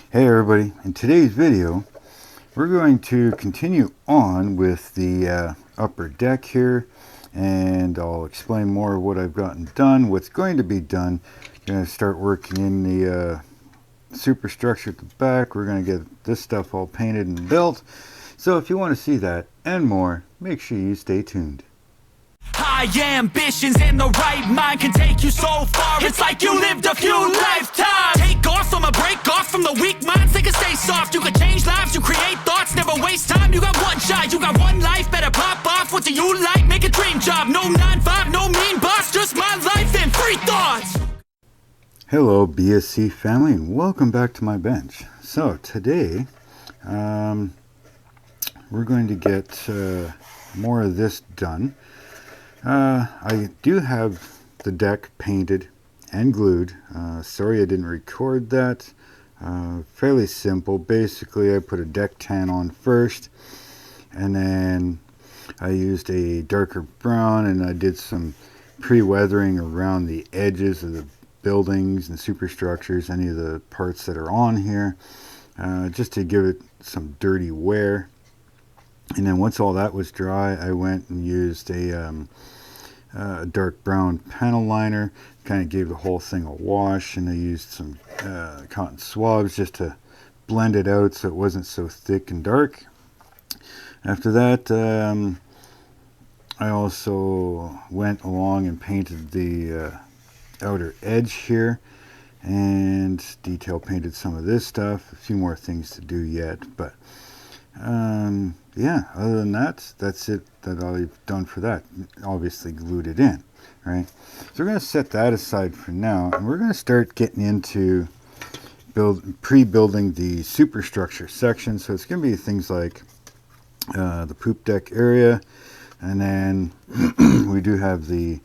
Hey everybody, in today's video we're going to continue on with the upper deck here, and I'll explain more of what I've gotten done, what's going to be done. I'm going to start working in the superstructure at the back. We're going to get this stuff all painted and built. So if you want to see that and more, make sure you stay tuned. High ambitions and the right mind can take you so far. It's like you lived a few lifetimes. Take off from a break off from the weak minds. They can stay soft. You can change lives. You create thoughts. Never waste time. You got one shot. You got one life. Better pop off. What do you like? Make a dream job. No 9-5. No mean boss. Just my life and free thoughts. Hello BSC family, and welcome back to my bench. So today we're going to get more of this done. I do have the deck painted and glued. Sorry I didn't record that. Fairly simple. Basically I put a deck tan on first, and then I used a darker brown, and I did some pre-weathering around the edges of the buildings and superstructures, any of the parts that are on here, just to give it some dirty wear. And then once all that was dry, I went and used a dark brown panel liner, kind of gave the whole thing a wash, and I used some cotton swabs just to blend it out so it wasn't so thick and dark. After that, I also went along and painted the outer edge here, and detail painted some of this stuff. A few more things to do yet, but yeah, other than that, that's it that I've done for that. Obviously glued it in, right? So we're going to set that aside for now, and we're going to start getting into pre-building the superstructure section. So it's going to be things like the poop deck area, and then we do have the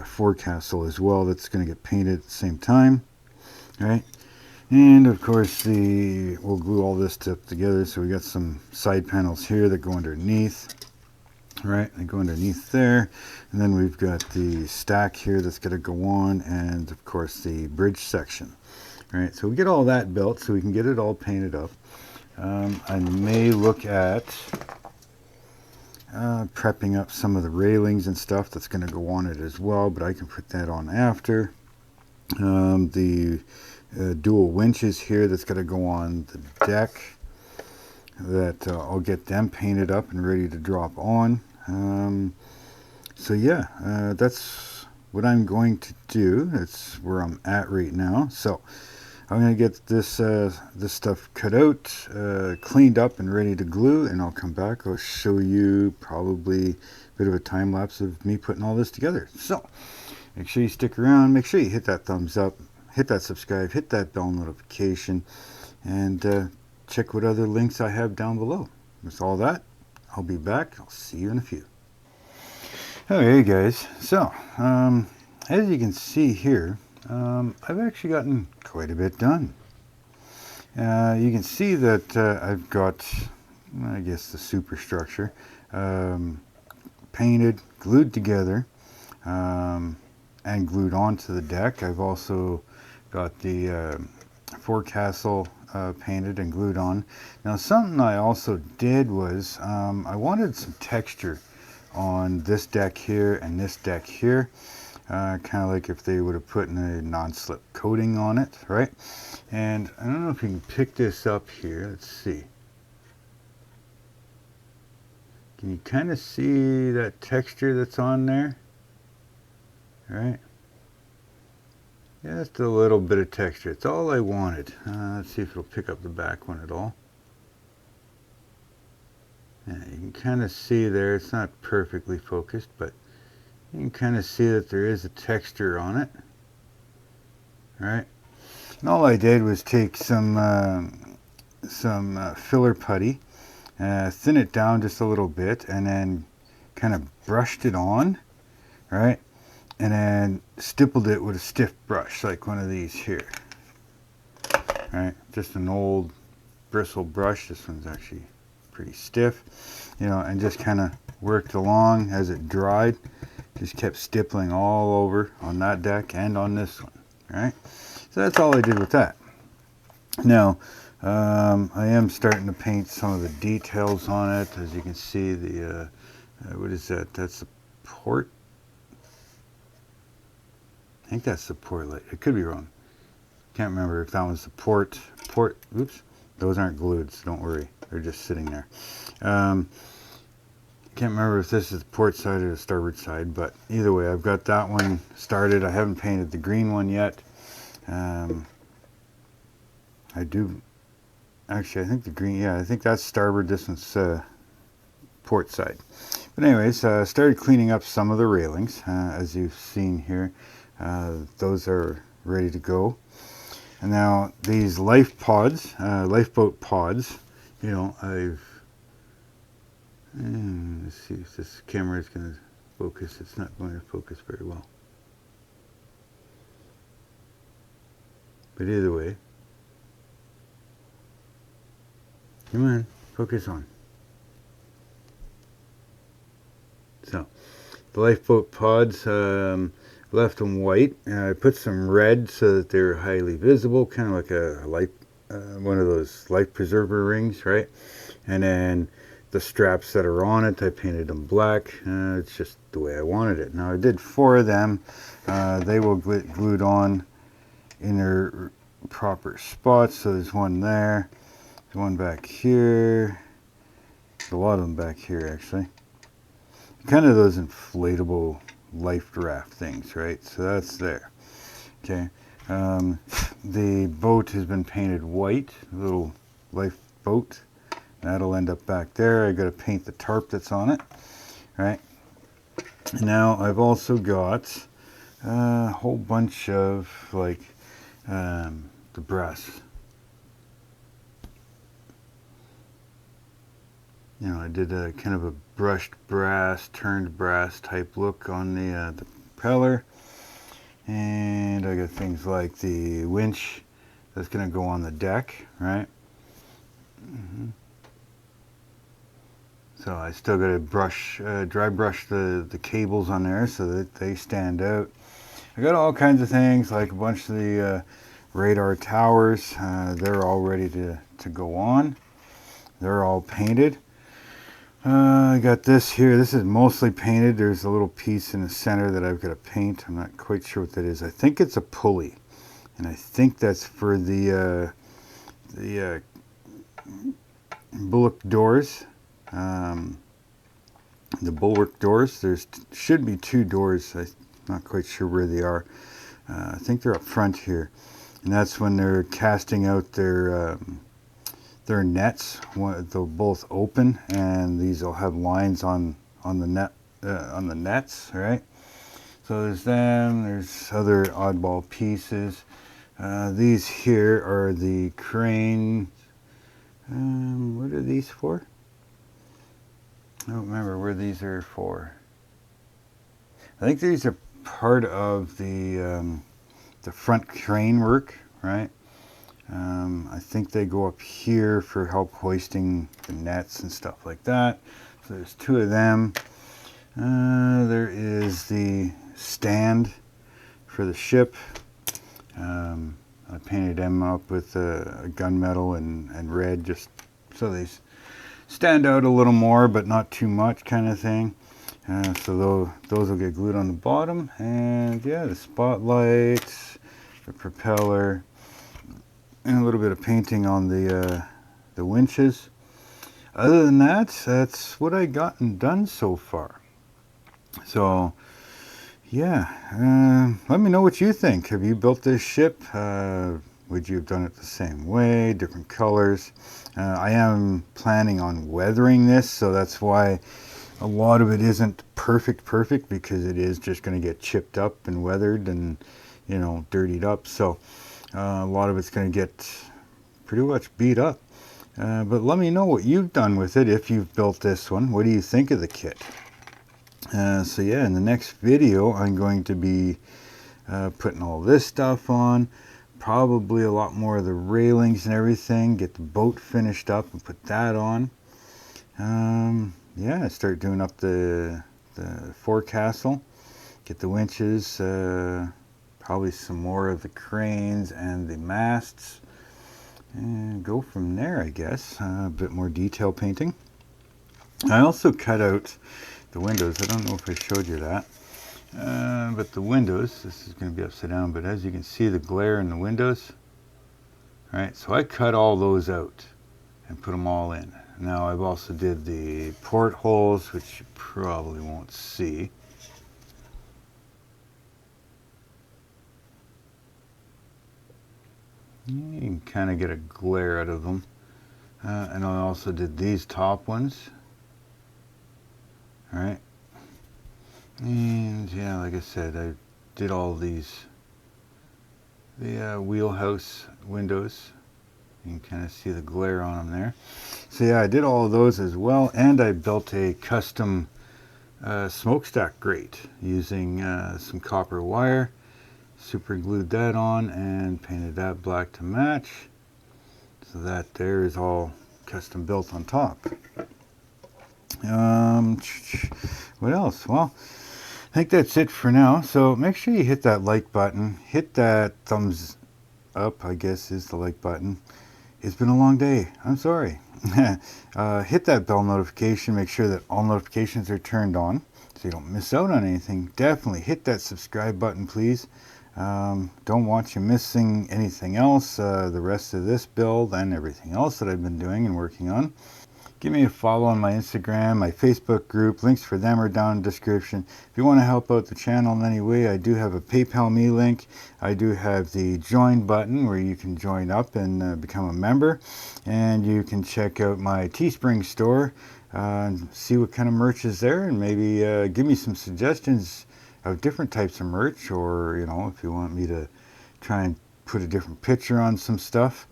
forecastle as well that's going to get painted at the same time, right? And of course we'll glue all this stuff together. So we got some side panels here that go underneath, right? They go underneath there, and then we've got the stack here that's going to go on, and of course the bridge section, right? So we get all that built so we can get it all painted up. I may look at prepping up some of the railings and stuff that's going to go on it as well, but I can put that on after. The dual winches here that's going to go on the deck, that I'll get them painted up and ready to drop on. So yeah, that's what I'm going to do. That's where I'm at right now. So I'm going to get this this stuff cut out, cleaned up and ready to glue, and I'll come back. I'll show you probably a bit of a time lapse of me putting all this together. So make sure you stick around. Make sure you hit that thumbs up, hit that subscribe, hit that bell notification, and check what other links I have down below. With all that, I'll be back. I'll see you in a few. Okay guys, so as you can see here, I've actually gotten quite a bit done. You can see that I've got, I guess, the superstructure painted, glued together, and glued onto the deck. I've also got the forecastle painted and glued on. Now something I also did was I wanted some texture on this deck here and this deck here. Kind of like if they would have put in a non-slip coating on it, right? And I don't know if you can pick this up here. Let's see. Can you kind of see that texture that's on there? Right? Just a little bit of texture. It's all I wanted. Let's see if it'll pick up the back one at all. Yeah, you can kind of see there. It's not perfectly focused, but you can kind of see that there is a texture on it, right? And all I did was take some filler putty, thin it down just a little bit, and then kind of brushed it on, right? And then stippled it with a stiff brush, like one of these here, right? Just an old bristle brush. This one's actually pretty stiff, you know, and just kind of worked along as it dried. Just kept stippling all over on that deck and on this one, right? So that's all I did with that. Now, I am starting to paint some of the details on it. As you can see, the what is that? That's the port. I think that's the port light. It could be wrong. Can't remember if that was the port. Oops, those aren't glued, so don't worry. They're just sitting there. Can't remember if this is the port side or the starboard side, but either way, I've got that one started. I haven't painted the green one yet. I do. Actually, I think the green, yeah, I think that's starboard, this one's port side. But anyways, started cleaning up some of the railings, as you've seen here. Those are ready to go. And now these lifeboat pods, you know, let's see if this camera is going to focus. It's not going to focus very well. But either way, come on, focus on. So, the lifeboat pods, left them white. I put some red so that they're highly visible, kind of like a life, one of those life preserver rings, right? And then the straps that are on it, I painted them black. It's just the way I wanted it. Now I did 4 of them. They will get glued on in their proper spots. So there's one there, there's one back here, there's a lot of them back here actually. Kind of those inflatable life raft things, right? So that's there. Okay. The boat has been painted white, a little lifeboat. That'll end up back there. I got to paint the tarp that's on it, right? Now I've also got a whole bunch of like the brass. You know, I did a kind of a brushed brass, turned brass type look on the propeller. And I got things like the winch that's going to go on the deck, right? So I still got to brush, dry brush the cables on there so that they stand out. I got all kinds of things like a bunch of the radar towers. They're all ready to go on. They're all painted. I got this here. This is mostly painted. There's a little piece in the center that I've got to paint. I'm not quite sure what that is. I think it's a pulley, and I think that's for the bulwark doors. The bulwark doors. There's should be 2 doors. I'm not quite sure where they are. I think they're up front here, and that's when they're casting out their nets. They'll both open, and these will have lines on the net on the nets, right? So there's them. There's other oddball pieces. These here are the crane. What are these for? I don't remember where these are for. I think these are part of the front crane work, right? I think they go up here for help hoisting the nets and stuff like that. So there's 2 of them. There is the stand for the ship. I painted them up with a gunmetal and red, just so they stand out a little more, but not too much, kind of thing. So those will get glued on the bottom, and yeah, the spotlights, the propeller, and a little bit of painting on the winches. Other than that, that's what I gotten done so far. So yeah, let me know what you think. Have you built this ship? Would you have done it the same way, different colors? I am planning on weathering this, so that's why a lot of it isn't perfect, because it is just going to get chipped up and weathered and, you know, dirtied up. So a lot of it's going to get pretty much beat up. But let me know what you've done with it if you've built this one. What do you think of the kit? So yeah, in the next video I'm going to be putting all this stuff on, probably a lot more of the railings and everything, get the boat finished up and put that on. Yeah, start doing up the forecastle, get the winches, probably some more of the cranes and the masts, and go from there, I guess. A bit more detail painting. I also cut out the windows. I don't know if I showed you that. But the windows, this is going to be upside down, but as you can see the glare in the windows, right? So I cut all those out and put them all in. Now I've also did the portholes, which you probably won't see. You can kind of get a glare out of them. And I also did these top ones. All right. And yeah, like I said, I did all these, the wheelhouse windows. You can kind of see the glare on them there. So yeah, I did all of those as well, and I built a custom smokestack grate using some copper wire. Super glued that on and painted that black to match. So that there is all custom built on top. What else? Well, I think that's it for now. So make sure you hit that like button. Hit that thumbs up, I guess is the like button. It's been a long day. I'm sorry. Hit that bell notification. Make sure that all notifications are turned on so you don't miss out on anything. Definitely hit that subscribe button, please. Don't want you missing anything else, the rest of this build and everything else that I've been doing and working on. Give me a follow on my Instagram, my Facebook group. Links for them are down in the description. If you want to help out the channel in any way, I do have a PayPal me link. I do have the join button where you can join up and become a member. And you can check out my Teespring store and see what kind of merch is there, and maybe give me some suggestions of different types of merch, or you know, if you want me to try and put a different picture on some stuff.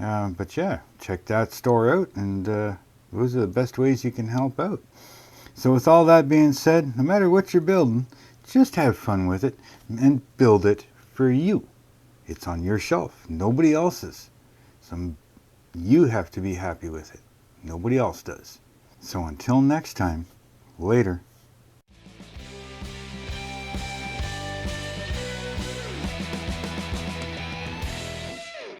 But yeah, check that store out, and those are the best ways you can help out. So with all that being said, no matter what you're building, just have fun with it and build it for you. It's on your shelf, nobody else's. So you have to be happy with it. Nobody else does. So until next time, later.